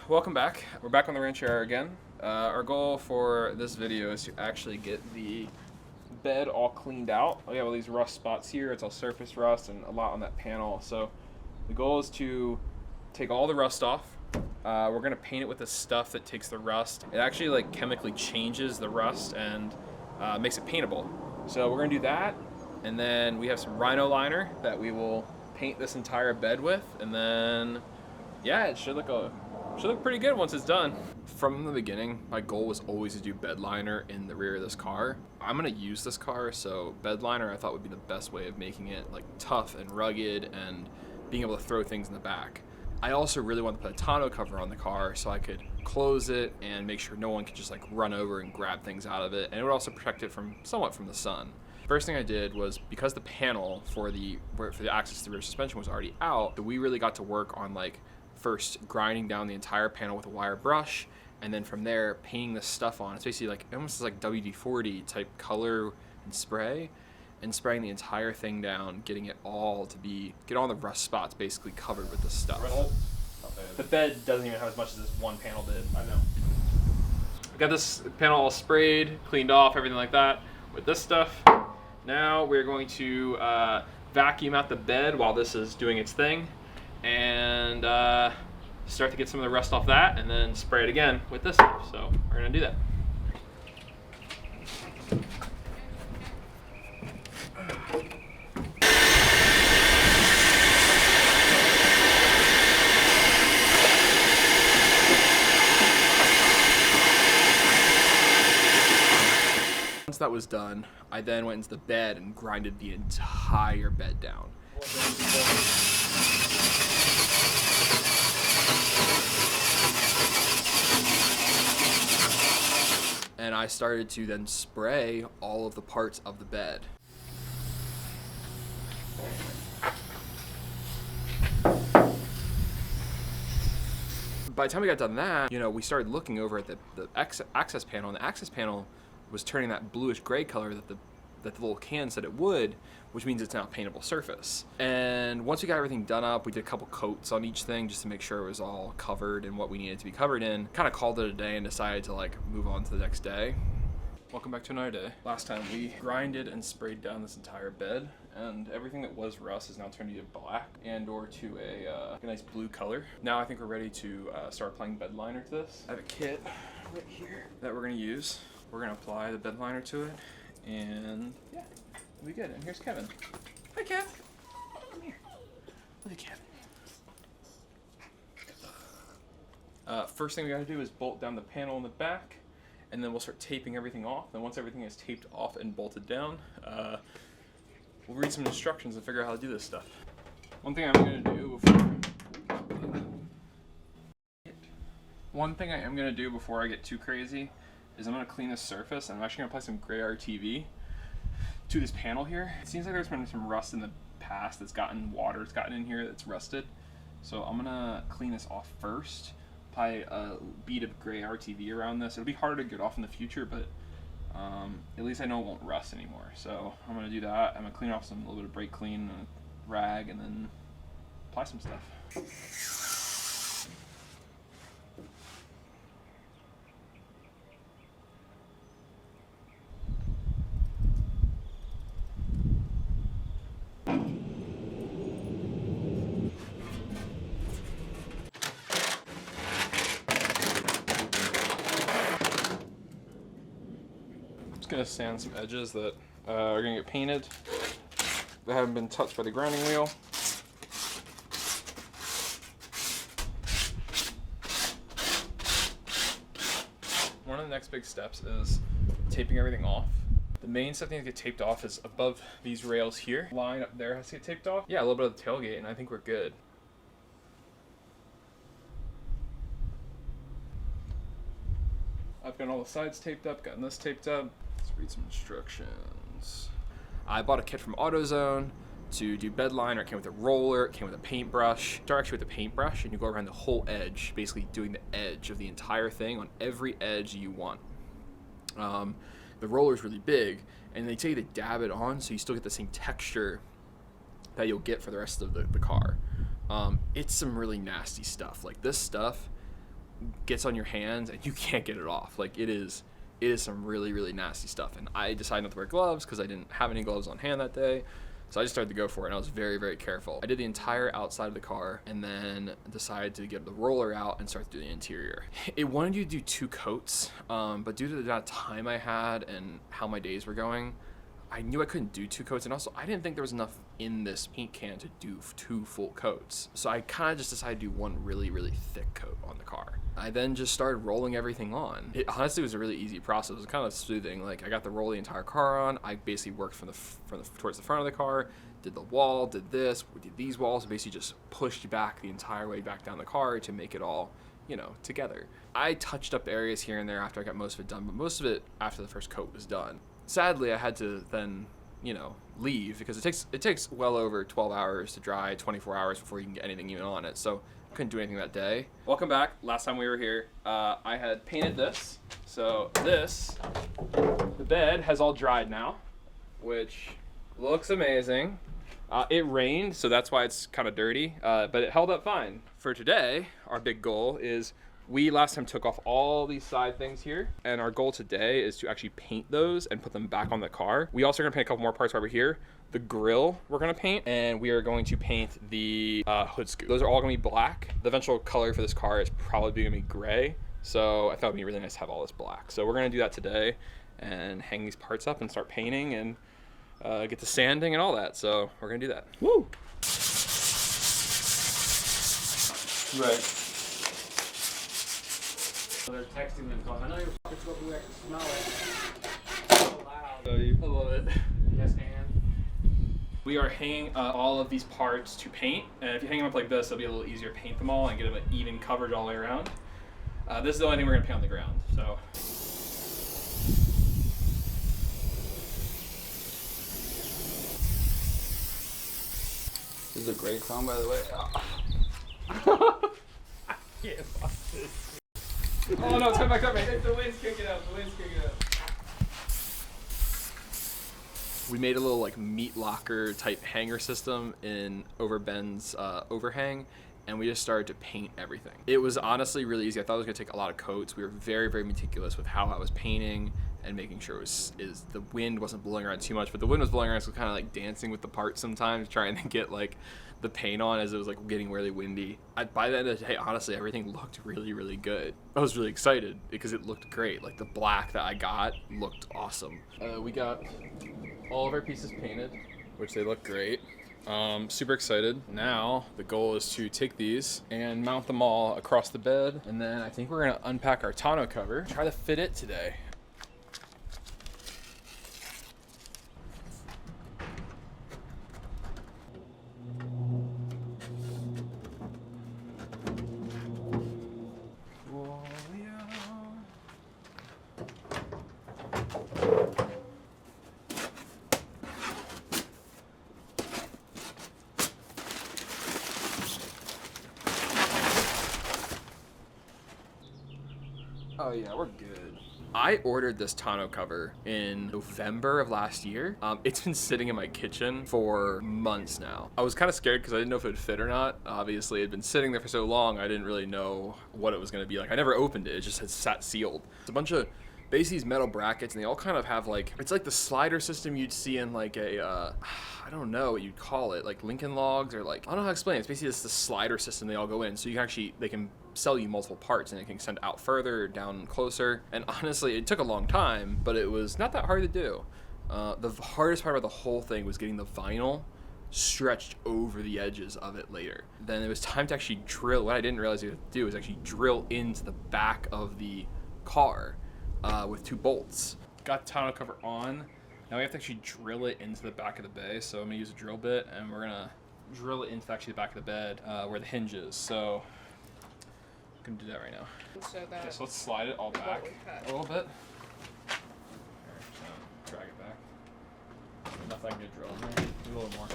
welcome back. We're back on the Ranchero again. Our goal for this video is to actually get the bed all cleaned out. We have all these rust spots here. It's all surface rust and a lot on that panel. So the goal is to take all the rust off. We're gonna paint it with this stuff that takes the rust. It actually like chemically changes the rust and makes it paintable. So we're gonna do that, and then we have some rhino liner that we will paint this entire bed with, and then yeah, it should look pretty good once it's done. From the beginning, my goal was always to do bed liner in the rear of this car. I'm gonna use this car, so bed liner I thought would be the best way of making it like tough and rugged and being able to throw things in the back. I also really want to put a tonneau cover on the car so I could close it and make sure no one could just like run over and grab things out of it, and it would also protect it from somewhat from the sun. First thing I did was, because the panel for the access to the rear suspension was already out, we really got to work on like first grinding down the entire panel with a wire brush, and then from there painting this stuff on. It's basically like almost like WD-40 type color and spray, and spraying the entire thing down, getting it all to get all the rust spots basically covered with this stuff. The bed doesn't even have as much as this one panel did. I know. I got this panel all sprayed, cleaned off, everything like that with this stuff. Now we're going to vacuum out the bed while this is doing its thing, and start to get some of the rust off that, and then spray it again with this stuff. So we're gonna do that. Once that was done, I then went into the bed and grinded the entire bed down. And I started to then spray all of the parts of the bed. By the time we got done that, we started looking over at the access panel, and the access panel was turning that bluish gray color that the little can said it would, which means it's now a paintable surface. And once we got everything done up, we did a couple coats on each thing just to make sure it was all covered in what we needed to be covered in. Kind of called it a day and decided to like move on to the next day. Welcome back to another day. Last time we grinded and sprayed down this entire bed, and everything that was rust is now turned to black and or to a nice blue color. Now I think we're ready to start applying bed liner to this. I have a kit right here that we're gonna use. We're gonna apply the bed liner to it, and yeah, it'll be good. And here's Kevin. Hi, Kev. Come here. Look at Kevin. First thing we gotta do is bolt down the panel in the back, and then we'll start taping everything off. And once everything is taped off and bolted down, we'll read some instructions and figure out how to do this stuff. One thing I am gonna do before I get too crazy is I'm gonna clean this surface, and I'm actually gonna apply some gray RTV to this panel here. It seems like there's been some rust in the past that's gotten in here that's rusted. So I'm gonna clean this off first, apply a bead of gray RTV around this. It'll be harder to get off in the future, but at least I know it won't rust anymore. So I'm gonna do that. I'm gonna clean off a little bit of brake clean, a rag, and then apply some stuff. Gonna sand some edges that are gonna get painted that haven't been touched by the grinding wheel. One of the next big steps is taping everything off. The main stuff that needs to get taped off is above these rails here. Line up there has to get taped off. Yeah, a little bit of the tailgate, and I think we're good. I've got all the sides taped up, gotten this taped up. Read some instructions. I bought a kit from AutoZone to do bed liner. It came with a roller, it came with a paintbrush. Start actually with a paintbrush, and you go around the whole edge, basically doing the edge of the entire thing on every edge you want. The roller's really big, and they tell you to dab it on so you still get the same texture that you'll get for the rest of the car. It's some really nasty stuff. Like this stuff gets on your hands and you can't get it off. Like it is some really, really nasty stuff. And I decided not to wear gloves because I didn't have any gloves on hand that day. So I just started to go for it, and I was very, very careful. I did the entire outside of the car and then decided to get the roller out and start to do the interior. It wanted you to do 2 coats, but due to the amount of time I had and how my days were going, I knew I couldn't do 2 coats, and also I didn't think there was enough in this paint can to do 2 full coats. So I kind of just decided to do 1 really, really thick coat on the car. I then just started rolling everything on. It honestly was a really easy process. It was kind of soothing. Like I got to roll the entire car on. I basically worked from towards the front of the car, did the wall, did this, we did these walls, basically just pushed back the entire way back down the car to make it all, you know, together. I touched up areas here and there after I got most of it done, but most of it after the first coat was done. Sadly, I had to then, you know, leave because it takes well over 12 hours to dry, 24 hours before you can get anything even on it. So couldn't do anything that day. Welcome back. Last time we were here, I had painted this. So the bed has all dried now, which looks amazing. It rained, so that's why it's kind of dirty, but it held up fine. For today, our big goal is we last time took off all these side things here, and our goal today is to actually paint those and put them back on the car. We also are gonna paint a couple more parts over here. The grill we're gonna paint, and we are going to paint the hood scoop. Those are all gonna be black. The eventual color for this car is probably gonna be gray, so I thought it'd be really nice to have all this black. So we're gonna do that today and hang these parts up and start painting and get to sanding and all that. So we're gonna do that. Woo! Right. They're texting them, going, I know you're fucking supposed to be, I can smell it. So loud. I love it. Yes, and? We are hanging all of these parts to paint, and if you hang them up like this, it'll be a little easier to paint them all and get them an even coverage all the way around. This is the only thing we're gonna paint on the ground, so. This is a great song, by the way. Yeah, fuck this. Oh no, come back. The wind's kicking up. We made a little like meat locker type hanger system over Ben's overhang, and we just started to paint everything. It was honestly really easy. I thought it was gonna take a lot of coats. We were very, very meticulous with how I was painting and making sure the wind wasn't blowing around too much, but the wind was blowing around, so kind of like dancing with the parts sometimes, trying to get like the paint on as it was like getting really windy. By the end of the day, honestly, everything looked really, really good. I was really excited because it looked great. Like the black that I got looked awesome. We got all of our pieces painted, which they look great. Super excited. Now the goal is to take these and mount them all across the bed, and then I think we're gonna unpack our tonneau cover, try to fit it today. Oh yeah, we're good. I ordered this tonneau cover in November of last year. It's been sitting in my kitchen for months now. I was kind of scared because I didn't know if it would fit or not. Obviously, it had been sitting there for so long, I didn't really know what it was going to be like. I never opened it. It just had sat sealed. It's a bunch of basically these metal brackets, and they all kind of have like, it's like the slider system you'd see in like a, I don't know what you'd call it, like Lincoln Logs, or like, I don't know how to explain it. It's basically just the slider system they all go in. So you can actually, they can sell you multiple parts, and it can extend out further, down closer. And honestly, it took a long time, but it was not that hard to do. The hardest part about the whole thing was getting the vinyl stretched over the edges of it later. Then it was time to actually drill. What I didn't realize you have to do is actually drill into the back of the car with 2 bolts. Got the tonneau cover on. Now we have to actually drill it into the back of the bay. So I'm gonna use a drill bit, and we're gonna drill it into actually the back of the bed where the hinge is. So I'm gonna do that right now. So that Okay, so let's slide it all back a little bit. Here, so drag it back. Enough I can get drilled in there. Do a little more.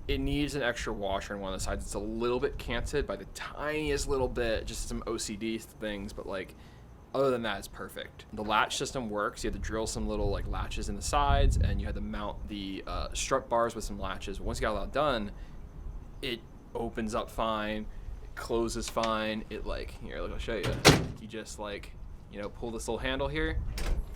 it needs an extra washer on one of the sides. It's a little bit canted by the tiniest little bit, just some OCD things, but like other than that, it's perfect. The latch system works. You have to drill some little like latches in the sides, and you have to mount the strut bars with some latches. Once you got all that done, it opens up fine, it closes fine. It like, here, look, I'll show you. You just like, you know, pull this little handle here,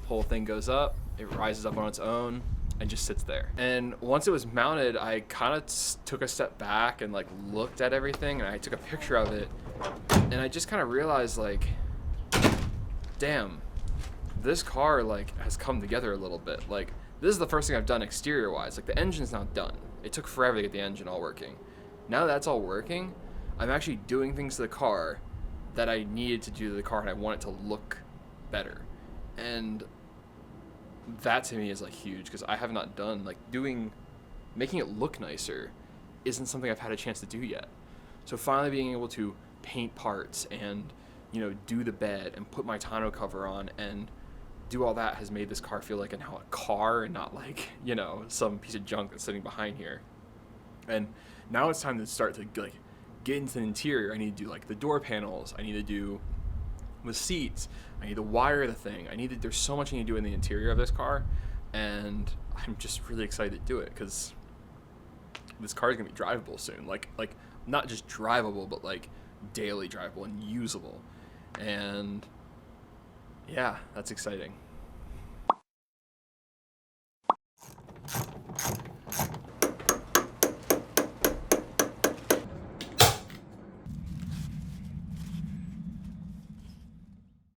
whole thing goes up, it rises up on its own, and just sits there. And once it was mounted, I kind of took a step back and like looked at everything, and I took a picture of it, and I just kind of realized like, damn, this car like has come together a little bit. Like, this is the first thing I've done exterior wise. Like, the engine's now done. It took forever to get the engine all working. Now that that's all working, I'm actually doing things to the car that I needed to do to the car, and I want it to look better. And that to me is like huge, because I have not done like making it look nicer isn't something I've had a chance to do yet. So finally being able to paint parts and, you know, do the bed and put my tonneau cover on and do all that has made this car feel like now a car and not like, you know, some piece of junk that's sitting behind here. And now it's time to start to like get into the interior. I need to do like the door panels. I need to do the seats. I need to wire the thing. There's so much I need to do in the interior of this car, and I'm just really excited to do it because this car is gonna be drivable soon. Like not just drivable, but like daily drivable and usable. And yeah, that's exciting.